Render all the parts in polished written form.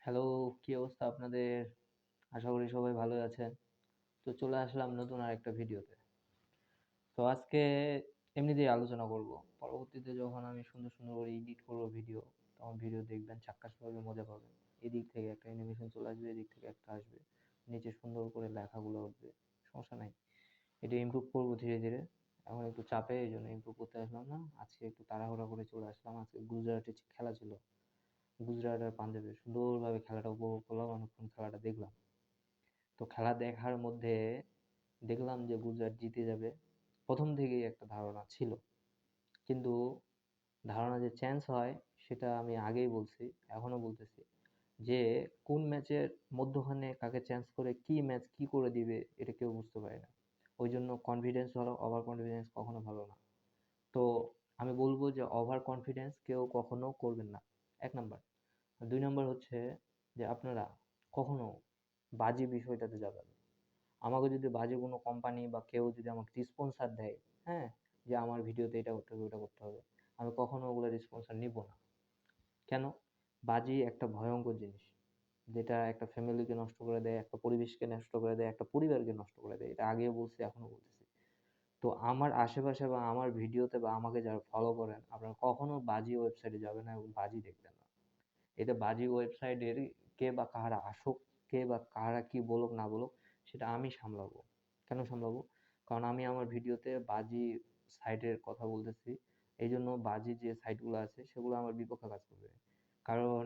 Hello, কি অবস্থা আপনাদের? আশা করি সবাই ভালো আছেন। তো চলে আসলাম নতুন আরেকটা ভিডিওতে। তো আজকে এমনিতেই আলোচনা করব। পরবর্তীতে যখন আমি সুন্দর, সুন্দর করে এডিট করব ভিডিও, তখন ভিডিও দেখবেন চাক্কাস পাবে, মজা পাবেন। এদিক থেকে একটা অ্যানিমেশন চলে আসবে, এদিক থেকে একটা আসবে। নিচে সুন্দর করে লেখাগুলো উঠবে। সমস্যা নাই। এটা ইমপ্রুভ করব ধীরে, ধীরে। এখন একটু চাপে এইজন্য ইমপ্রুভ করতে আসলাম না। আজকে একটু তাড়াহুড়া করে চলে আসলাম। আজকে গুজরাটে খেলা ছিল। গুজরাট আর পাঞ্জাবের সুন্দরভাবে খেলাটা উপভোগ করলাম, অনেকক্ষণ খেলাটা দেখলাম। তো খেলা দেখার মধ্যে দেখলাম যে গুজরাট জিতে যাবে। প্রথম থেকেই একটা ধারণা ছিল, কিন্তু ধারণা যে চেঞ্জ হয় সেটা আমি আগেই বলছি, এখনো বলতেছি যে কোন ম্যাচের মধ্যখানে কাকে চেঞ্জ করে কি ম্যাচ কি করে দিবে এটা কেউ বুঝতে পারে না। ওই জন্য কনফিডেন্স হলো, ওভার কনফিডেন্স কখনো ভালো না। তো আমি বলবো যে ওভার কনফিডেন্স কেউ কখনো করবেন না, 1 নাম্বার। আর 2 নাম্বার হচ্ছে যে আপনারা কখনো বাজে বিষয়টাতে যাবেন না। আমাকে যদি বাজে কোনো কোম্পানি বা কেউ যদি আমাকে স্পন্সর দেয়, হ্যাঁ, যে আমার ভিডিওতে এটা করতে হবে ওটা করতে হবে, আমি কখনো ওগুলোর স্পন্সর নিব না। কেন? বাজি একটা ভয়ঙ্কর জিনিস, যেটা একটা ফ্যামিলিকে নষ্ট করে দেয়, একটা পরিবেশকে নষ্ট করে দেয়, একটা পরিবারকে নষ্ট করে দেয়। এটা আগেও বলছি, এখনো বলতেছি। তো আমার আশেপাশে বা আমার ভিডিওতে বা আমাকে যারা ফলো করেন, আপনারা কখনো বাজে ওয়েবসাইটে যাবেন না এবং বাজি দেখবেন না। এটা বাজে ওয়েবসাইটের কে বা কাহারা আসুক, কে বা কাহারা কি বলুক না বলুক, সেটা আমি সামলাবো। কেন সামলাবো? কারণ আমি আমার ভিডিওতে বাজি সাইটের কথা বলতেছি। এই জন্য বাজি যে সাইটগুলো আছে সেগুলো আমার বিপক্ষে কাজ করবে। কারণ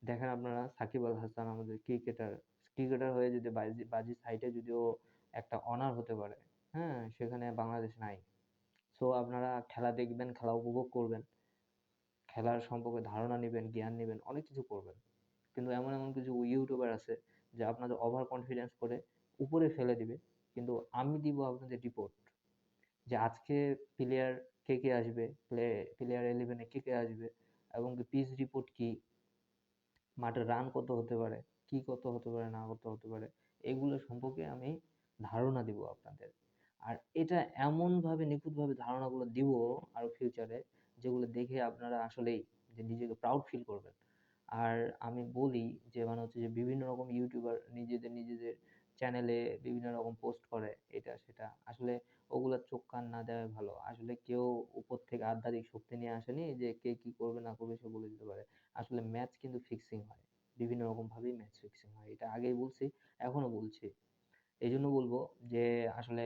দেখেন আপনারা, সাকিব আল হাসান আমাদের ক্রিকেটার, ক্রিকেটার হয়ে যদি বাজি বাজি সাইটে যদিও একটা অনার হতে পারে, হ্যাঁ, সেখানে বাংলাদেশ নাই। সো আপনারা খেলা দেখবেন, খেলা উপভোগ করবেন, খেলার সম্পর্কে ধারণা নিবেন, জ্ঞান নিবেন, অনেক কিছু করবেন। কিন্তু এমন এমন কিছু ইউটিউবার আছে যে আপনাদের ওভার কনফিডেন্স করে উপরে ফেলে দিবে, কিন্তু আমি দিব আপনাদের রিপোর্ট যে আজকে প্লেয়ার কে কে আসবে, প্লেয়ার 11-এ কে কে আসবে, এবং কি পিচ রিপোর্ট কি, মাঠে রান কত হতে পারে, কি কত হতে পারে না কত হতে পারে, এগুলো সম্পর্কে আমি ধারণা দিব আপনাদের। আর এটা এমনভাবে নিখুঁতভাবে ধারণাগুলো দিব আর ফিউচারে, যেগুলো দেখে আপনারা আসলেই যে নিজেকে প্রাউড ফিল করবেন। আর আমি বলি যে মানে হচ্ছে যে বিভিন্ন রকম ইউটিউবার নিজেদের নিজেদের চ্যানেলে বিভিন্ন রকম পোস্ট করে এটা সেটা, আসলে ওগুলা চোখ কান না দেওয়াই ভালো। আসলে কেউ উপর থেকে আধ্যাত্মিক শক্তি নিয়ে আসেনি যে কে কি করবে না করবে সে বলে দিতে পারে। আসলে ম্যাচ কিন্তু ফিক্সিং হয়, বিভিন্ন রকম ভাবেই ম্যাচ ফিক্সিং হয়, এটা আগেই বলছি, এখনো বলছি। এই জন্য বলবো যে আসলে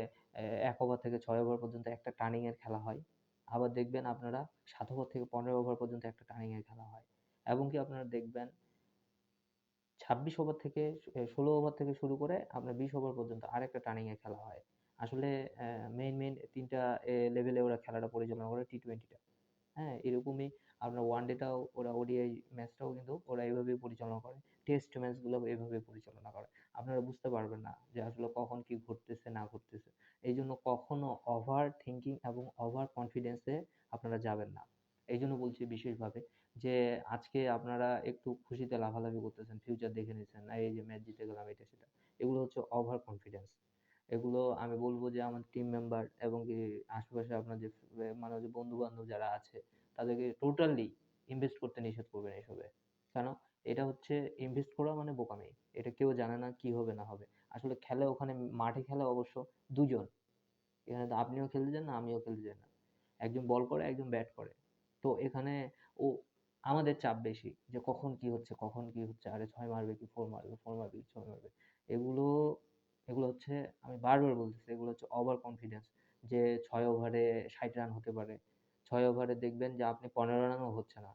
1 ওভার থেকে 6 ওভার পর্যন্ত একটা টার্নিং এর খেলা হয়। আবার দেখবেন আপনারা 7 ওভার থেকে 15 ওভার পর্যন্ত একটা টার্নিং এর খেলা হয়। এবং কি আপনারা দেখবেন 26 ওভার থেকে 16 ওভার থেকে শুরু করে আপনার 20 ওভার পর্যন্ত আরেকটা টার্নিং এ খেলা হয়। আসলে মেইন 3টা লেভেলে ওরা খেলাটা পরিচালনা করে, টি-টোয়েন্টিটা। হ্যাঁ, এরকমই আপনার ওয়ানডেটাও ওরা, ওডিআই ম্যাচটাও কিন্তু ওরা এভাবেই পরিচালনা করে। টেস্ট ম্যাচগুলো এভাবেই পরিচালনা করে। আপনারা বুঝতে পারবেন না যে আসলে কখন কি ঘটতেছে না ঘটতেছে। এইজন্য কখনো ওভার থিংকিং এবং ওভার কনফিডেন্স এ আপনারা যাবেন না। এইজন্য বলছি বিশেষভাবে যে আজকে আপনারা একটু খুশিতে লাফালাফি করতেছেন, ফিউচার দেখে নিচ্ছেন, এই যে ম্যাচ জিতে গেলাম এটা সেটা। এগুলো হচ্ছে ওভার কনফিডেন্স। এগুলো আমি বলব যে আমার টিম মেম্বার এবং কি আশেপাশে আপনার যে মানে যে বন্ধু-বান্ধব যারা আছে তাদেরকে টোটালি ইনভেস্ট করতে নিষেধ করবেন এসবে। কেন? এটা হচ্ছে ইনভেস্ট করা মানে বোকামি। এটা কেউ জানে না কি হবে না হবে। আসলে খেলে ওখানে, মাঠে খেলে অবশ্য ২ জন। এখানে তো আপনিও খেলতে যান না, আমিও খেলতে যাই না। একজন বল করে, একজন ব্যাট করে। তো এখানে ও আমাদের চাপ বেশি যে কখন কি হচ্ছে, কখন কি হচ্ছে, আরে ৬ মারবে কি ৪ মারবে, ৪ মারবে কি ৬ মারবে। এগুলো এগুলো হচ্ছে, আমি বারবার বলতেছি, এগুলো হচ্ছে ওভার কনফিডেন্স, যে ৬ ওভারে ৬০ রান হতে পারে। ৬ ওভারে দেখবেন যে আপনি ১৫ রানও হচ্ছে না।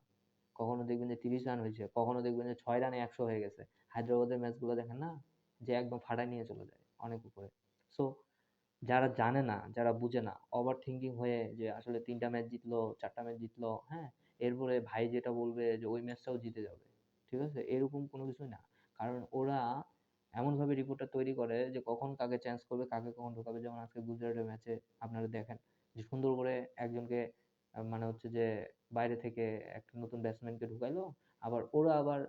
কখনো দেখবেন যে ৩০ রান হয়েছে, কখনো দেখবেন যে ৬ রানে ১০০ হয়ে গেছে। হায়দ্রাবাদের ম্যাচগুলো দেখেন না? যে একদম ফাটায় নিয়ে চলে যায় অনেক উপরে। সো যারা জানে না, যারা বুঝে না, ওভার থিংকিং হয়ে যে আসলে ৩ টা ম্যাচ জিতলো, ৪ টা ম্যাচ জিতলো, হ্যাঁ? এরপরে ভাই যেটা বলবে যে ওই ম্যাচটাও জিতে যাবে। ঠিক আছে? এরকম কোনো কিছুই না। কারণ ওরা এমনভাবে রিপোর্টটা তৈরি করে যে কখন কাকে চেঞ্জ করবে, কাকে কখন ঢোকাবে। যেমন আজকে গুজরাটের ম্যাচে আপনারা দেখেন যে সুন্দর করে একজনকে মানে হচ্ছে যে বাইরে থেকে একটা নতুন ব্যাটসম্যানকে ঢুকাইলো। আবার ওরা আবার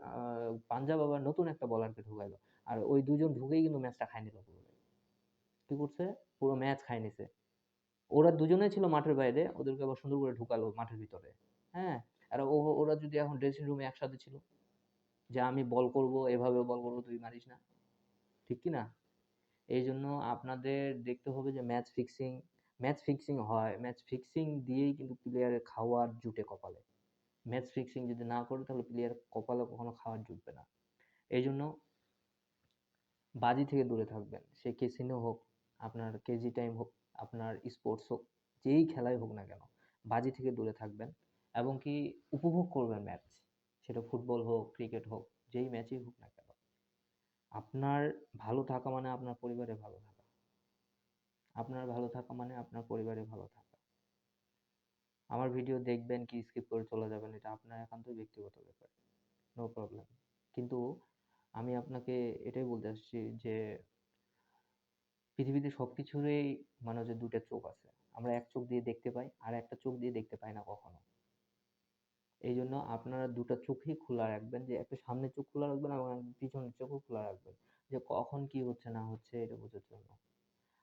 পাঞ্জাব আবার নতুন একটা বোলারকে ঢুকাইলো। আর ওই ২ জন ঢুকেই কিন্তু ম্যাচটা খায় নিল পুরো। কি করছে? পুরো ম্যাচ খায় নিছে। ওরা দুজনেই ছিল মাঠের বাইরে, ওদেরকে আবার সুন্দর করে ঢুকালো মাঠের ভিতরে। হ্যাঁ? আর ওরা যদি এখন ড্রেসিং রুমে একসাথে ছিল, যে আমি বল করব, এভাবে বল করব, তুই মারিস না, ঠিক কি না? এই জন্য আপনাদের দেখতে হবে যে ম্যাচ ফিক্সিং হয়, ম্যাচ ফিক্সিং দিয়েই কিন্তু প্লেয়ারের খাওয়ার জুটে কপালে। ম্যাচ ফিক্সিং যদি না করে তাহলে প্লেয়ার কপালে কখনো খাওয়ার জুটবে না। এই জন্য বাজি থেকে দূরে থাকবেন। সে ক্যাসিনো হোক, আপনার কেজি টাইম হোক, আপনার স্পোর্টস হোক, যেই খেলাই হোক না কেন, বাজি থেকে দূরে থাকবেন এবং কি উপভোগ করবেন ম্যাচ। সেটা ফুটবল হোক, ক্রিকেট হোক, যেই ম্যাচই হোক না কেন। আপনার ভালো থাকা মানে আপনার পরিবারের ভালো থাকা। আপনার ভালো থাকা মানে আপনার পরিবারের ভালো থাকা। আমার ভিডিও দেখবেন কি স্কিপ করে চলে যাবেন, এটা আপনার একান্তই ব্যক্তিগত ব্যাপার। No problem. কিন্তু আমি আপনাকে এটাই বলতে আসছি যে পৃথিবীতে সবকিছুরই মানে হচ্ছে দুইটা চোখ আছে। আমরা এক চোখ দিয়ে দেখতে পাই আর একটা চোখ দিয়ে দেখতে পাই না কখনো। এই জন্য আপনারা দুটো চোখই খোলা রাখবেন, যে একটা সামনের চোখ খোলা রাখবেন এবং পিছনের চোখও খোলা রাখবেন, যে কখন কি হচ্ছে না হচ্ছে এটা বোঝার জন্য।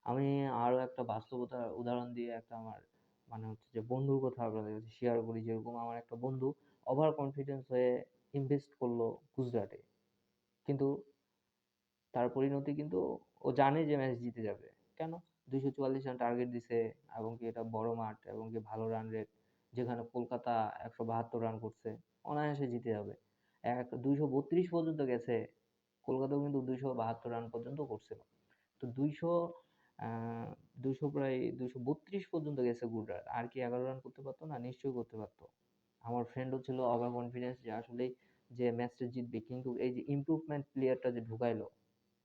আমি আরো একটা বাস্তবতার উদাহরণ দিয়ে একটা আমার মানে হচ্ছে যে বন্ধুর কথা আপনাদের কাছে শেয়ার করি। যেরকম আমার একটা বন্ধু ওভার কনফিডেন্স হয়ে ইনভেস্ট করলো গুজরাটে, কিন্তু তার পরিণতি কিন্তু ও জানে যে ম্যাচ জিতে যাবে। কেন? 244 রান টার্গেট দিছে এবং কি এটা বড় মাঠ এবং কি ভালো রান রেট, যেখানে কলকাতা 172 রান করছে, অনায়াসে জিতে যাবে। 232 পর্যন্ত গেছে, কলকাতাও কিন্তু 272 রান পর্যন্ত করছিল। তো 200 প্রায় 232 পর্যন্ত গেছে গুজরাট, আর কি 11 রান করতে পারতো না? নিশ্চয়ই করতে পারতো। আমার ফ্রেন্ডও ছিল ওভার কনফিডেন্স যে আসলে যে ম্যাচটা জিতবে, কিন্তু এই যে ইমপ্রুভমেন্ট প্লেয়ারটা যে ঢুকাইলো,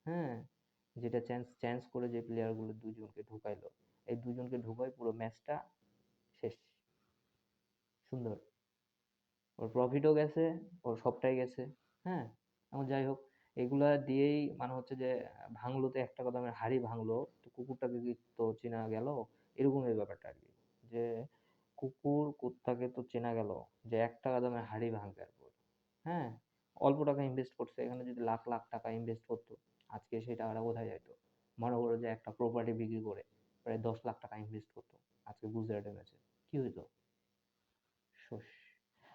হ্যাঁ, যেটা চেঞ্জ চেঞ্জ করে যে প্লেয়ার গুলো দুজনকে ঢুকাইলো, এই দুজনকে ঢুকাই পুরো ম্যাচটা শেষ। সুন্দর, ওর প্রফিটও গেছে, ওর সবটাই গেছে। হ্যাঁ, এখন যাই হোক, এগুলা দিয়েই মানে হচ্ছে যে ভাঙলো তো একটা কথা, মানে হাড়ি ভাঙলো তো কুকুরটাকে কি তো চেনা গেল, এরকম এই ব্যাপারটা আর কি। যে কুকুর কুত্তাকে তো চেনা গেল, যে 1 টাকা দামের হাড়ি ভাঙতে পারবো। হ্যাঁ, অল্প টাকা ইনভেস্ট করছে, এখানে যদি লাখ লাখ টাকা ইনভেস্ট করতো, আজকে সেই টাকাটা কোথায় যাইতো? মনে করো যে একটা প্রপার্টি বিক্রি করে প্রায় 10 লাখ টাকা ইনভেস্ট করতো, আজকে গুজরাটের ম্যাচে কি হইতো? শোষ।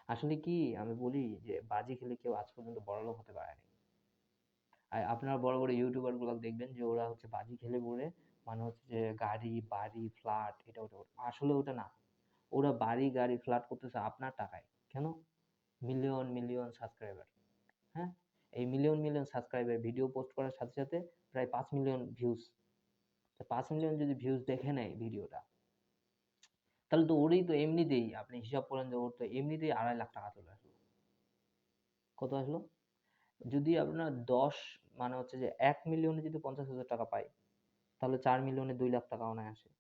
আসলে কি আমি বলি যে বাজি খেলে কেউ আজ পর্যন্ত বড়লোক হতে পারেনি। আর আপনারা বড় বড় ইউটিউবার গুলো দেখবেন যে ওরা হচ্ছে বাজি খেলে পরে মানে হচ্ছে যে গাড়ি বাড়ি ফ্ল্যাট এটা ওটা আসলে ওটা না। ওরা বাড়ি গাড়ি ফ্ল্যাট করতেছে আপনার টাকায়। কেন? Million million subscriber. হ্যাঁ, এই million million subscriber video post করার সাথে সাথে প্রায় 5 মিলিয়ন ভিউজ। 5 মিলিয়ন যদি ভিউজ দেখে নেয় ভিডিওটা, তাহলে তো ওরই তো এমনিতেই আপনি হিসাব করেন যে ওর তো এমনিতেই 2.5 লাখ টাকা চলে আসলো। কত আসলো? যদি আপনার 10 মানে হচ্ছে যে 1 মিলিয়নে যদি 50,000 টাকা পায়, তাহলে 4 মিলিয়নে 2 লাখ টাকা অনায়াসে।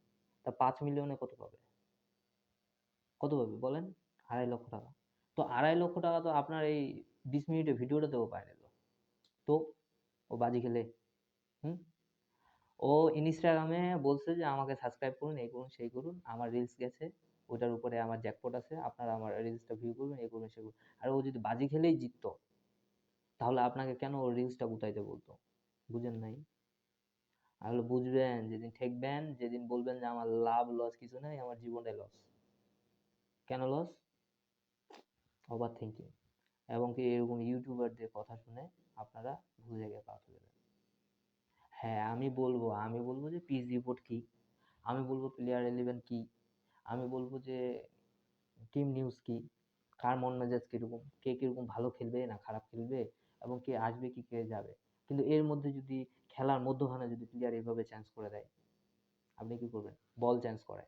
তা 5 মিলিয়নে কত পাবে? কত পাবে বলেন? 2.5 লক্ষ টাকা। তো 2.5 লক্ষ টাকা তো আপনার এই 20 মিনিটের ভিডিওটাতেও পায় নিল। তো ও বাজি খেলে। হুম, ও ইনস্টাগ্রামে বলছে যে আমাকে সাবস্ক্রাইব করুন, এই করুন সেই করুন, আমার রিলস গেছে, ওটার উপরে আমার জ্যাকপট আছে, আপনারা আমার রিলসটা ভিউ করবেন, এই করবেন সেই করবেন। আর ও যদি বাজি খেলেই জিততো, তাহলে আপনাকে কেন ওর রিলসটা গুতাইতে বলতো? বুঝেন নাই? তাহলে বুঝবেন যেদিন ঠেকবেন, যেদিন বলবেন যে আমার লাভ লস কিছু নাই, আমার জীবনটাই লস। কেন লস? ওভার থিঙ্কিং এবং কি এরকম ইউটিউবারদের কথা শুনে আপনারা ভুল জায়গায় পা ফেলবেন। হ্যাঁ, আমি বলবো যে পিচ রিপোর্ট কি, আমি বলবো প্লেয়ার 11 কি, আমি বলবো যে টিম নিউজ কি, কার মন মেজাজ কিরকম, কে কিরকম ভালো খেলবে না খারাপ খেলবে, এবং কে আসবে কি কে যাবে। কিন্তু এর মধ্যে যদি খেলার মধ্যখানে যদি প্লেয়ার এইভাবে চেঞ্জ করে দেয়, আপনি কি করবেন? বল চেঞ্জ করে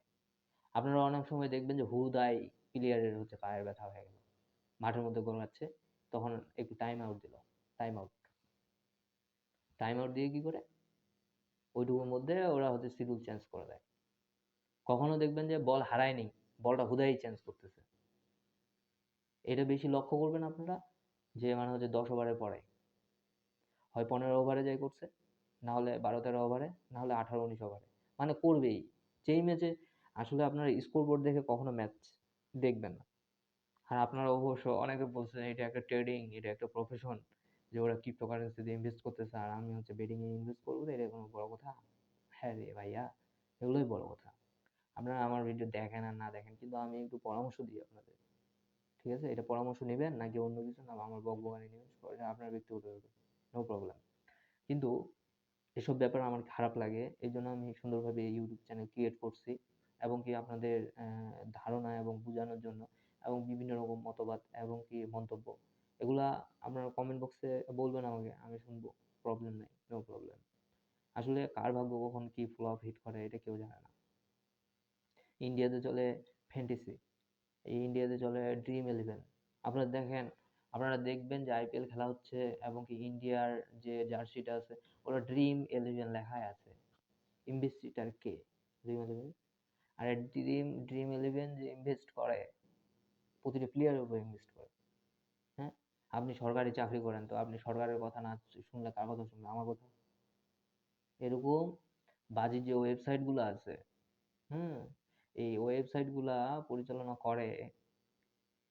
আপনারা অনেক সময় দেখবেন যে হুদাই প্লেয়ারের হচ্ছে পায়ের ব্যথা হয়ে গেল, মাঠের মধ্যে গোলাচ্ছে, তখন একটু টাইম আউট দিল, টাইম আউট, টাইম আউট দিয়ে কি করে ওইটুকুর মধ্যে ওরা হচ্ছে শিডিউল চেঞ্জ করে দেয়। কখনো দেখবেন যে বল হারায়নি, বলটা হুদাই চেঞ্জ করতেছে। এটা বেশি লক্ষ্য করবেন আপনারা, যে মানে হচ্ছে 10 ওভারের পরে হয় 15 ওভারে যাই করছে, না হলে 12-13 ওভারে, না হলে 18-19 ওভারে, মানে করবেই। যেই ম্যাচে আসলে আপনার স্কোর বোর্ড দেখে কখনো ম্যাচ দেখবেন না। আর আপনারা অবশ্য অনেকে বলছেন এটা একটা ট্রেডিং, এটা একটা প্রফেশন, যে ওরা ক্রিপ্টোকারেন্সিতে ইনভেস্ট করতেছে আর আমি হচ্ছে বেডিং এ ইনভেস্ট করবো, এটা কোনো বড় কথা? হ্যাঁ রে ভাইয়া, এগুলোই বড় কথা। আপনারা আমার ভিডিও দেখেন আর না দেখেন, কিন্তু আমি একটু পরামর্শ দিই আপনাদের, ঠিক ঠিক আছে? এটা পরামর্শ নিবেন নাকি অন্য কিছু, না আমার বকবকানি নিবেন, এটা আপনার ব্যক্তিগত ব্যাপার, নো প্রবলেম। কিন্তু এসব ব্যাপার আমার খারাপ লাগে, এই জন্য আমি সুন্দরভাবে ইউটিউব চ্যানেল ক্রিয়েট করছি, এবং কি আপনাদের ধারণা এবং বোঝানোর জন্য, এবং বিভিন্ন রকম মতবাদ এবং কি মন্তব্য, এগুলা আপনারা কমেন্ট বক্সে বলবেন আমাকে, আমি শুনবো, প্রবলেম নাই, নো প্রবলেম। আসলে কার ভাগ্য কখন কি ফ্লপ হিট করে এটা কেউ জানে না। ইন্ডিয়াতে চলে ফ্যান্টাসি, এই ইন্ডিয়াতে চলে ড্রিম ইলেভেন। আপনারা দেখেন, আপনারা দেখবেন যে আইপিএল খেলা হচ্ছে এবং কি ইন্ডিয়ার যে জার্সিটা আছে ওটা ড্রিম ইলেভেন লেখাই আছে। ইনভেস্টর কে? Dream eleven. আর ড্রিম ইলেভেন যে ইনভেস্ট করে প্রতিটা প্লেয়ারের উপর ইনভেস্ট করে। হ্যাঁ, আপনি সরকারি চাকরি করেন, তো আপনি সরকারের কথা না শুনলে কার কথা শুনবেন? আমার কথা। এরকম বাজে যে ওয়েবসাইট গুলো আছে, হুম, এই ওয়েবসাইট গুলা পরিচালনা করে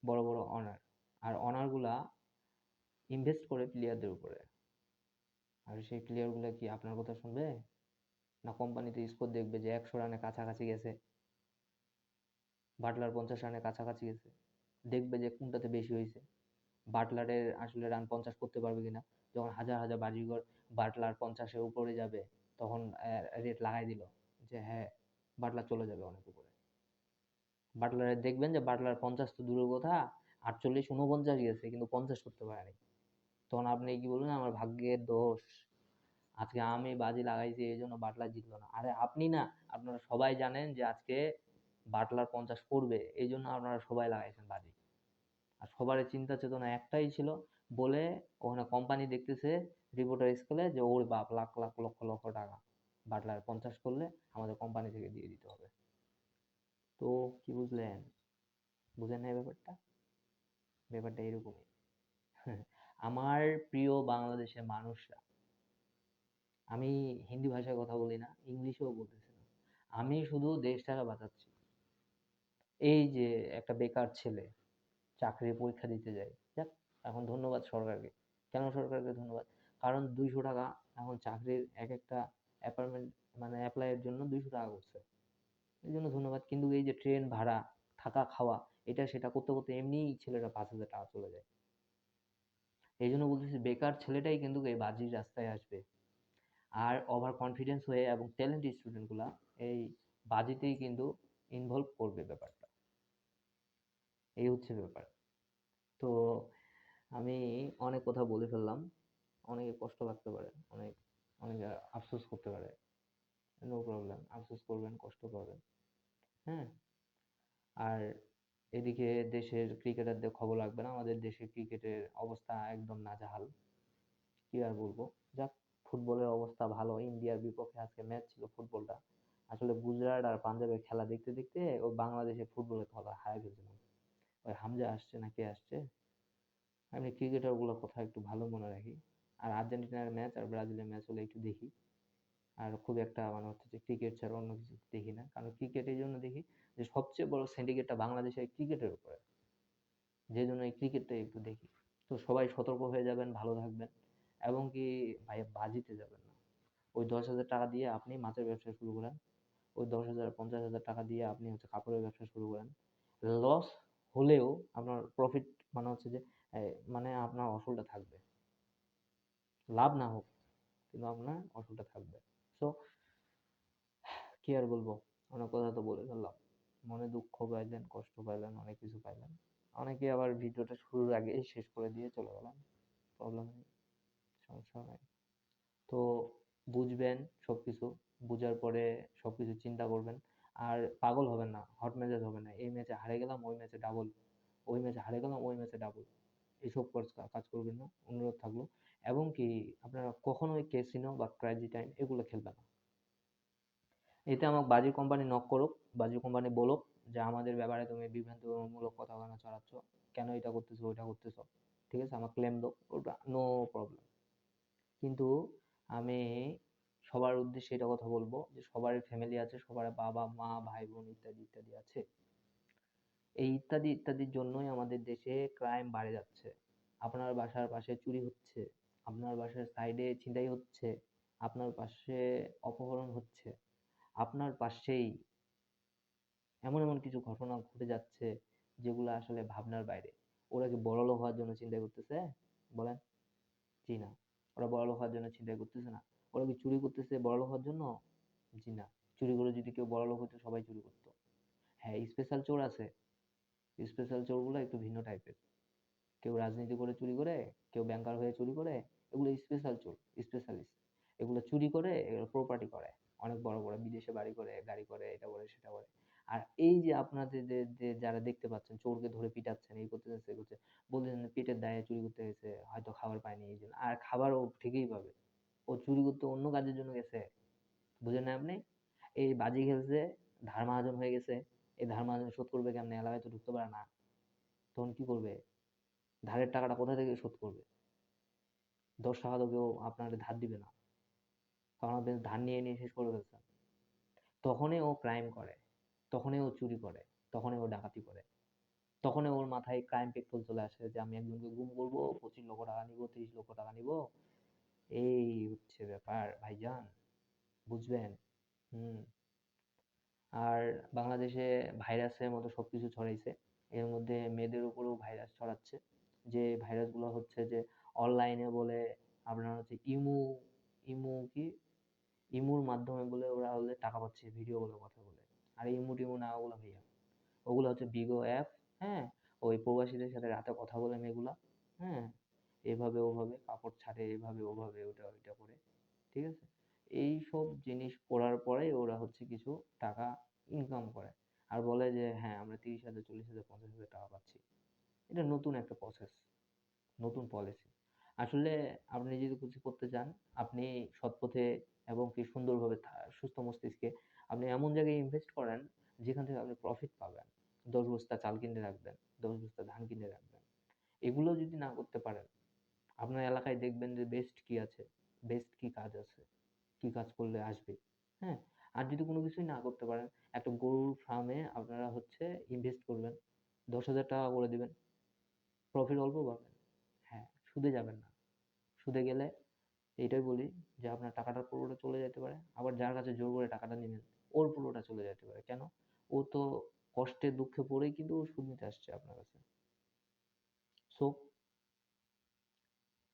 বড় বড় অনার, আর অনার গুলা ইনভেস্ট করে প্লেয়ারদের উপরে। আর সেই প্লেয়ার গুলা কি আপনার কথা শুনবে? না কোম্পানিতে স্কোর দেখবে যে 100 রানের কাছাকাছি গেছে, বাটলার 50 রানের কাছাকাছি গেছে, দেখবে যে কোনটাতে বেশি হয়েছে, বাটলারের আসলে রান 50 করতে পারবে কিনা। যখন হাজার হাজার বাজিগর বাটলার 50-এর উপরে যাবে, তখন রেট লাগাই দিল যে হ্যাঁ বাটলার চলে যাবে অনেক উপরে। বাটলারের দেখবেন যে বাটলার 50 তো দূরের কথা, 48 49 গেছে কিন্তু 50 করতে পারেনি, তখন আপনি কি বলবেন? আমার ভাগ্যের দোষ, আজকে আমি বাজি লাগাইছি এই জন্য বাটলার জিতলো না। আরে আপনি না, আপনারা সবাই জানেন যে আজকে বাটলার 50 করবে, এই জন্য আপনারা সবাই লাগাইছেন বাজি। আর সবার চিন্তা চেতনা একটাই ছিল, বলে ওখানে কোম্পানি দেখতেছে রিপোর্টার স্কেলে যে ওর বাপ লাখ লাখ লক্ষ লক্ষ টাকা বাটলার 50 করলে আমাদের কোম্পানি থেকে দিয়ে দিতে হবে। তো কি বুঝলেন? বুঝেন না এই ব্যাপারটা? ব্যাপারটা এরকমই। আমার প্রিয় বাংলাদেশের মানুষরা, আমি হিন্দি ভাষায় কথা বলি না, ইংলিশেও বলতেছি না, আমি শুধু দেশটাকে বাঁচাচ্ছি। এই যে একটা বেকার ছেলে চাকরির পরীক্ষা দিতে যায়, যাক, এখন ধন্যবাদ সরকারকে। কেন সরকারকে ধন্যবাদ? কারণ 200 টাকা এখন চাকরির এক একটা অ্যাপার্টমেন্ট মানে অ্যাপ্লাইয়ের জন্য 200 টাকা করছে, এই জন্য ধন্যবাদ। কিন্তু এই যে ট্রেন ভাড়া, থাকা খাওয়া, এটা সেটা করতে করতে এমনিই ছেলেটা 5,000 টাকা চলে যায়। এই জন্য বলতেছি বেকার ছেলেটাই কিন্তু এই বাজির রাস্তায় আসবে। আর ওভার কনফিডেন্স হয়ে এবং ট্যালেন্টেড স্টুডেন্টগুলা এই বাজিতেই কিন্তু ইনভলভ করবে ব্যাপারটা, এই হচ্ছে ব্যাপার। তো আমি অনেক কথা বলে ফেললাম, অনেকে কষ্ট লাগতে পারে, অনেকে আফসোস করতে পারে, নো প্রবলেম, আফসোস করবেন, কষ্ট করবেন, হ্যাঁ। আর এদিকে দেশের ক্রিকেটারদের খবর রাখবেন, আমাদের দেশের ক্রিকেটের অবস্থা একদম নাজেহাল, কি আর বলবো। যাক, ফুটবলের অবস্থা ভালো, ইন্ডিয়ার বিপক্ষে আজকে ম্যাচ ছিল ফুটবলটা, আসলে গুজরাট আর পাঞ্জাবের খেলা দেখতে দেখতে ও বাংলাদেশের ফুটবলের খেলা হারাই ফেলছিলাম। ওই হামজা আসছে না কে আসছে, আমি ক্রিকেটার গুলোর কথা একটু ভালো মনে রাখি। আর আর্জেন্টিনার ম্যাচ আর ব্রাজিলের ম্যাচ হলে একটু দেখি। আর খুব একটা মানে হচ্ছে যে ক্রিকেট ছাড়া অন্য কিছু দেখি না, কারণ ক্রিকেট এই জন্য দেখি যে সবচেয়ে বড় সিন্ডিকেটটা বাংলাদেশের ক্রিকেটের উপরে, যে জন্য এই ক্রিকেটটা একটু দেখি। তো সবাই সতর্ক হয়ে যাবেন, ভালো থাকবেন, এবং কি ভাই বাজিতে যাবেন না। ওই 10,000 টাকা দিয়ে আপনি মাছের ব্যবসা শুরু করেন, ওই 10,000 50,000 টাকা দিয়ে আপনি হচ্ছে কাপড়ের ব্যবসা শুরু করেন, লস হলেও আপনার প্রফিট মানে হচ্ছে যে মানে আপনার অসলটা থাকবে, লাভ না হোক কিন্তু আপনার অসলটা থাকবে। সো কি আর বলবো, অনেক কথা তো বলে ফেললাম, মনে দুঃখ পাইলেন, কষ্ট পাইলেন, অনেক কিছু পাইলেন। অনেকে আবার ভিডিওটা শুরুর আগে শেষ করে দিয়ে চলে গেলাম, প্রবলেম নেই, সমস্যা নাই। তো বুঝবেন সবকিছু, বুঝার পরে সবকিছু চিন্তা করবেন, আর পাগল হবেন না, হট মেজাজ হবে না, এই ম্যাচে হারে গেলাম ওই ম্যাচে ডাবল, ওই ম্যাচে হারে গেলাম ওই ম্যাচে ডাবল, এইসব কাজ করবেন না, অনুরোধ থাকলো। এবং কি আপনারা কখনোই ক্যাসিনো বা ক্রাইজি টাইম এগুলো খেলবেন না। এতে আমাকে বাজি কোম্পানি নক করুক, বাজি কোম্পানি বলুক যে আমাদের ব্যাপারে তুমি বিভ্রান্তিমূলক কথা ছড়াচ্ছ, কেন এটা করতেছো ওইটা করতেছো, ঠিক আছে, আমার ক্লেম দাও, ওটা নো প্রবলেম। কিন্তু আমি সবার উদ্দেশ্যে এটা কথা বলবো যে সবারই ফ্যামিলি আছে, সবার বাবা মা ভাই বোন ইত্যাদি ইত্যাদি আছে, এই ইত্যাদি ইত্যাদির জন্যই আমাদের দেশে ক্রাইম বাড়ে যাচ্ছে। আপনার বাসার পাশে চুরি হচ্ছে, আপনার বাসার সাইডে ছিনতাই হচ্ছে, আপনার পাশে অপহরণ হচ্ছে, আপনার পাশেই এমন এমন কিছু ঘটনা ঘটে যাচ্ছে যেগুলো আসলে ভাবনার বাইরে। ওরা কি বড়লোক হওয়ার জন্য চিন্তা করতেছে? বলেন। জি না। ওরা বড়লোক হওয়ার জন্য চিন্তা করতেছে না। ওরা কি চুরি করতেছে বড়লোক হওয়ার জন্য? জি না। চুরি করে যদি কেউ বড়লোক হতো সবাই চুরি করতো। হ্যাঁ, স্পেশাল চোর আছে। স্পেশাল চোরগুলো একটু ভিন্ন টাইপের। কেউ রাজনীতি করে চুরি করে, কেউ ব্যাংকার হয়ে চুরি করে। এগুলো স্পেশাল চোর, স্পেশালিস্ট। এগুলো চুরি করে, এগুলো প্রপার্টি করে। অনেক বড় বড় বিদেশে বাড়ি করে, গাড়ি করে, এটা করে সেটা করে। আর এই যে আপনাদের যে যারা দেখতে পাচ্ছেন চোরকে ধরে পিটাচ্ছেন, এই করতেছেন সে করছে, বলতেছেন পেটের দায়ে চুরি করতে গেছে, হয়তো খাবার পায়নি এই জন্য। আর খাবার ও ঠিকই পাবে। ও চুরি করতে অন্য কাজের জন্য গেছে। বুঝেন না আপনি? এই বাজি খেলছে, ধার মাহাজন হয়ে গেছে। এই ধার মাহাজন শোধ করবে কেমনে? এলাকায় তো ঢুকতে পারে না। তখন কি করবে? ধারের টাকাটা কোথা থেকে শোধ করবে? 10 টাকা তো কেউ আপনার ধার দিবে না, কারণ আপনি ধার নিয়ে নিয়ে শেষ করে ফেলছেন। তখনই ও ক্রাইম করে, তখনই ও চুরি করে, তখনই ও ডাকাতি করে, তখনই ওর মাথায় ক্রাইম পেট্রোল চলে আসে যে আমি একজনকে গুম করবো, 25 লক্ষ টাকা নিবো, 30 লক্ষ টাকা নিবো। এই হচ্ছে ব্যাপার ভাইজান, বুঝবেন? হুম। আর বাংলাদেশে ভাইরাসের মতো সবকিছু ছড়াইছে। এর মধ্যে মেয়েদের উপরেও ভাইরাস ছড়াচ্ছে। যে ভাইরাসগুলো হচ্ছে যে অনলাইনে বলে, আপনার হচ্ছে ইমু কি ইমুর মাধ্যমে বলে ওরা হলে টাকা পাচ্ছে ভিডিও বলে কথা বলে। আর ইমু টিমু না, ওগুলো ভাইয়া, ওগুলো হচ্ছে বিগো অ্যাপ। হ্যাঁ, ওই প্রবাসীদের সাথে রাতে কথা বলে মেয়েগুলা। হ্যাঁ, এভাবে ওভাবে কাপড় ছাড়ে, এভাবে ওভাবে ওটা ওইটা করে। ঠিক আছে? এইসব জিনিস করার পরে ওরা হচ্ছে কিছু টাকা ইনকাম করে। আর বলে যে হ্যাঁ আমরা 30,000, 40,000, 50,000 টাকা পাচ্ছি। এটা নতুন একটা প্রসেস, নতুন পলিসি। আসলে আপনি যদি কিছু করতে চান, আপনি সৎ পথে এবং কি সুন্দরভাবে সুস্থ মস্তিষ্কে আপনি এমন জায়গায় ইনভেস্ট করেন যেখান থেকে আপনি প্রফিট পাবেন। 10 বস্তা চাল কিনে রাখবেন, 10 বস্তা ধান কিনে রাখবেন। এগুলো যদি না করতে পারেন, আপনার এলাকায় দেখবেন যে বেস্ট কি আছে, বেস্ট কি কাজ আছে, কি কাজ করলে আসবে। হ্যাঁ, আর যদি কোনো কিছুই না করতে পারেন, একটা গরুর ফার্মে আপনারা হচ্ছে ইনভেস্ট করবেন, 10,000 টাকা করে দিবেন, প্রফিট অল্প পাবেন। হ্যাঁ, সুদে যাবেন না। সুদে গেলে এইটাই বলি যে আপনার টাকাটা পুরোটা চলে যেতে পারে। আবার যার কাছে জোর করে টাকাটা নিবেন, ওর পুরোটা চলে যেতে পারে। কেন? ও তো কষ্টে দুঃখে পড়েই কিন্তু ও সুদ নিতে আসছে আপনার কাছে। সো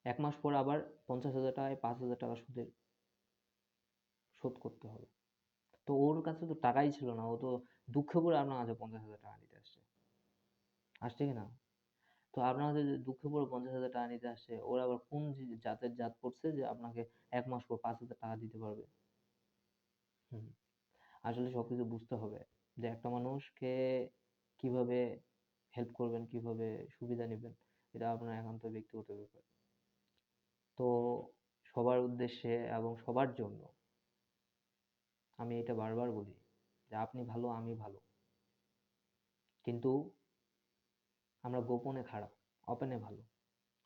1 মাস পর আবার 50,000 টাকায় 5,000 টাকা সুদে শোধ করতে হবে। তো ওর কাছে তো টাকাই ছিল না, ও তো দুঃখে পড়ে আপনার কাছে 50,000 টাকা নিতে আসছে। আসছে কি না? তো আপনার কাছে যে দুঃখে পড়ে 50,000 টাকা নিতে আসছে, ওর আবার কোন জাতের জাত করছে যে আপনাকে 1 মাস পর 5,000 টাকা দিতে পারবে? হুম। আসলে সবকিছু বুঝতে হবে যে একটা মানুষকে কিভাবে হেল্প করবেন, কিভাবে সুবিধা নেবেন, এটা আপনার একান্ত ব্যক্তিগত ব্যাপার। তো সবার উদ্দেশ্যে এবং সবার জন্য আমি এটা বারবার বলি যে আপনি ভালো, আমি ভালো, কিন্তু আমরা গোপনে খারাপ, ওপেনে ভালো।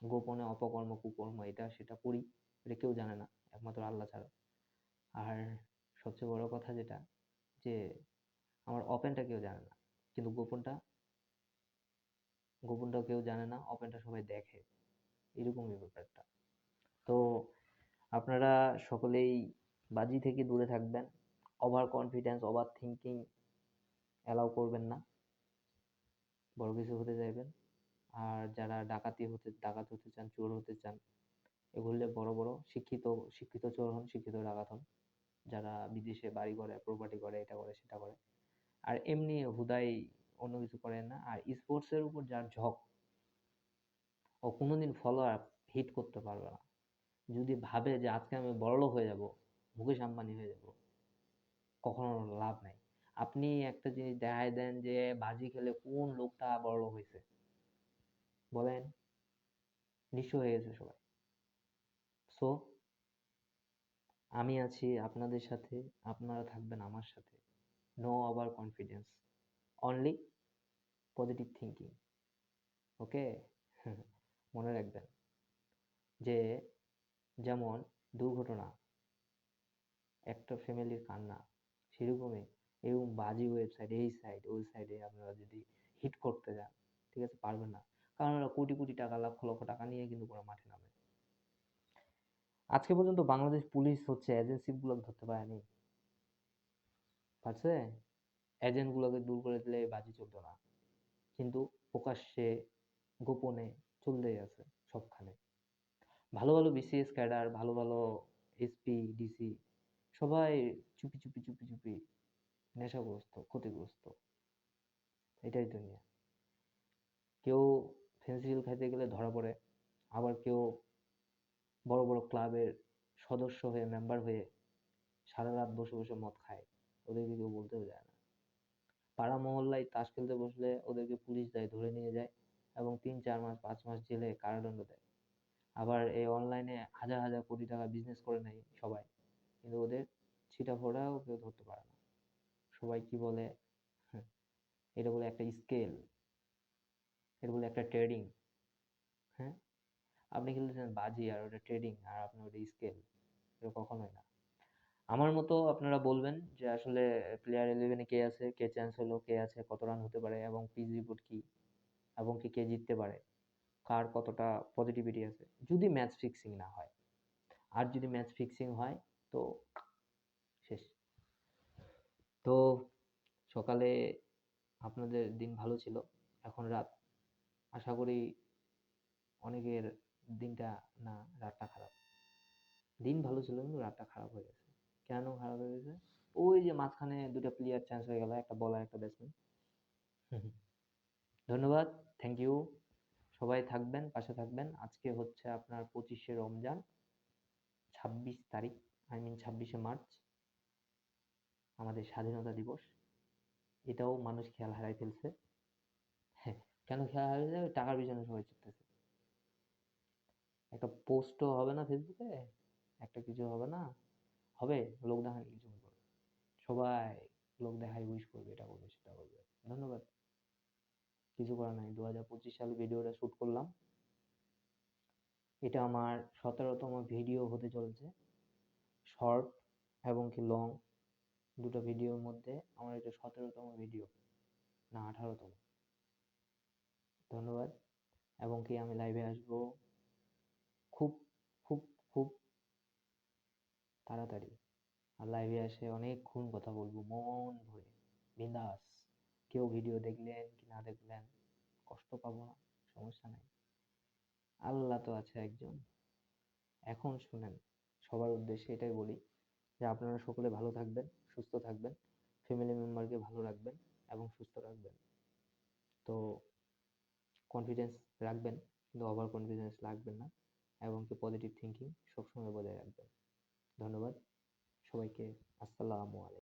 গোপনে অপকর্ম কুকর্ম এটা সেটা করি, এটা কেউ জানে না একমাত্র আল্লাহ ছাড়া। আর সবচেয়ে বড় কথা যেটা, যে আমার ওপেনটা কেউ জানে না, কিন্তু গোপনটা কেউ জানে না, ওপেনটা সবাই দেখে। এরকমই ব্যাপারটা। তো আপনারা সকলেই বাজি থেকে দূরে থাকবেন। Over confidence, over thinking allow করবেন না। বড় কিছু হতে চাইবেন। আর যারা ডাকাত হতে চান, চোর হতে চান, এগুলো বড় বড় শিক্ষিত শিক্ষিত চোর হন, শিক্ষিত ডাকাত হন। যারা বিদেশে বাড়ি করে, প্রপার্টি করে, এটা করে সেটা করে। আর এমনি হুদাই অন্য কিছু করেন না। আর স্পোর্টস এর উপর যার ঝোঁক, ও কোনোদিন ফলোয়ার হিট করতে পারবে না। যদি ভাবে যে আজকে আমি বড়লোক হয়ে যাব, মুকেশ আম্বানি হয়ে যাব, কখনো লাভ নাই। আপনি একটা জিনিস দেখায় দেন যে বাজি খেলে কোন লোকটা বড়লোক হয়েছে, বলেন। নিঃস্ব হয়ে গেছে সবাই। সো আমি আছি আপনাদের সাথে, আপনারা থাকবেন আমার সাথে। No over confidence, only positive thinking. Okay? মনে রাখবেন যে যেমন দুর্ঘটনা একটা ফ্যামিলির কান্না, সেরকমই এরকম বাজে ওয়েবসাইট, এই সাইট ওই সাইডে আপনারা যদি হিট করতে যান, ঠিক আছে, পারবেন না। কারণ ওরা কোটি কোটি টাকা, লক্ষ লক্ষ টাকা নিয়ে কিন্তু ওরা মাঠে নামে। আজকে পর্যন্ত বাংলাদেশ পুলিশ হচ্ছে এজেন্সি গুলোকে ধরতে পারেনি, পারছে? এজেন্ট গুলোকে দূর করে দিলে বাজি চলতো না। কিন্তু প্রকাশ্যে গোপনে চলতেই আছে সবখানে। ভালো ভালো বিসিএস ক্যাডার, ভালো ভালো এসপি ডিসি সবাই চুপি চুপি চুপি চুপি নেশাগ্রস্ত, ক্ষতিগ্রস্ত। এটাই দুনিয়া। কেউ ফেন্সিডিল খাইতে গেলে ধরা পড়ে, আবার কেউ বড় বড় ক্লাবের সদস্য হয়ে, মেম্বার হয়ে সারা রাত বসে বসে মদ খায়, ওদেরকে কেউ বলতেও যায় না। পাড়া মহল্লায় তাস খেলতে বসলে ওদেরকে পুলিশ যায়, ধরে নিয়ে যায় এবং 3-4 মাস 5 মাস জেলে কারাদণ্ড দেয়। আবার এই অনলাইনে হাজার হাজার কোটি টাকা বিজনেস করে নেয় সবাই, কিন্তু ওদের ছিটাফোড়াও কেউ ধরতে পারে না। সবাই কি বলে, হ্যাঁ, এটা বলে একটা স্কেল, এটা বলে একটা ট্রেডিং। হ্যাঁ, আপনি খেলতেছেন বাজি আর ওটা ট্রেডিং, আর আপনার ওটা স্কেল। এটা কখনোই না। আমার মতো আপনারা বলবেন যে আসলে প্লেয়ার 11-এ কে আছে, কে চান্স হলো, কে আছে, কত রান হতে পারে এবং পিচ রিপোর্ট কি, এবং কি কে জিততে পারে, কার কতটা পজিটিভিটি আছে, যদি ম্যাচ ফিক্সিং না হয়। আর যদি ম্যাচ ফিক্সিং হয় তো শেষ। তো সকালে আপনাদের দিন ভালো ছিল, এখন রাত। আশা করি অনেকের দিনটা, না, রাতটা খারাপ। দিন ভালো ছিল কিন্তু রাতটা খারাপ হয়ে গেছে। কেন খারাপ হয়ে গেছে? ওই যে মাঝখানে দুটো প্লেয়ার চেঞ্জ হয়ে গেল, একটা বলার একটা ব্যাটসম্যান। ধন্যবাদ, থ্যাংক ইউ। সবাই থাকবেন, পাশে থাকবেন। আজকে হচ্ছে আপনার 25শে রমজান, 26 তারিখ, আই মিন 26শে মার্চ, আমাদের স্বাধীনতা দিবস। এটাও মানুষ খেয়াল হারাই ফেলছে। হ্যাঁ, কেন খেয়াল হারিয়ে যাবে? টাকার পিছনে সবাই ছুটতেছে। একটা পোস্টও হবে না ফেসবুকে, একটা কিছু হবে না, হবে লোক দেখানো কিছু করবে, সবাই লোক দেখাই উইশ করবে, এটা করবে সেটা করবে। ধন্যবাদ, কিছু করার নাই। 2025 সালে ভিডিওটা শুট করলাম, এটা আমার 17তম ভিডিও হতে চলেছে। শর্ট এবং কি লং দুটো ভিডিওর মধ্যে আমার এটা 17তম ভিডিও, না 18তম। ধন্যবাদ। এবং কি আমি লাইভে আসবো খুব খুব খুব তাড়াতাড়ি। আর লাইভে এসে অনেকক্ষণ কথা বলবো মন ভরে, বিন্দাস। কেউ ভিডিও দেখলেন কি না দেখলেন, কষ্ট পাবো না, সমস্যা নাই। আল্লাহ তো আছে একজন। এখন শুনেন, সবার উদ্দেশ্যে এটাই বলি যে আপনারা সকলে ভালো থাকবেন, সুস্থ থাকবেন, ফ্যামিলি মেম্বারকে ভালো রাখবেন এবং সুস্থ রাখবেন। তো কনফিডেন্স রাখবেন, কিন্তু ওভার কনফিডেন্স রাখবেন না, এবং কি পজিটিভ থিঙ্কিং সবসময় বজায় রাখবেন। ধন্যবাদ সবাইকে। আসসালামু আলাইকুম।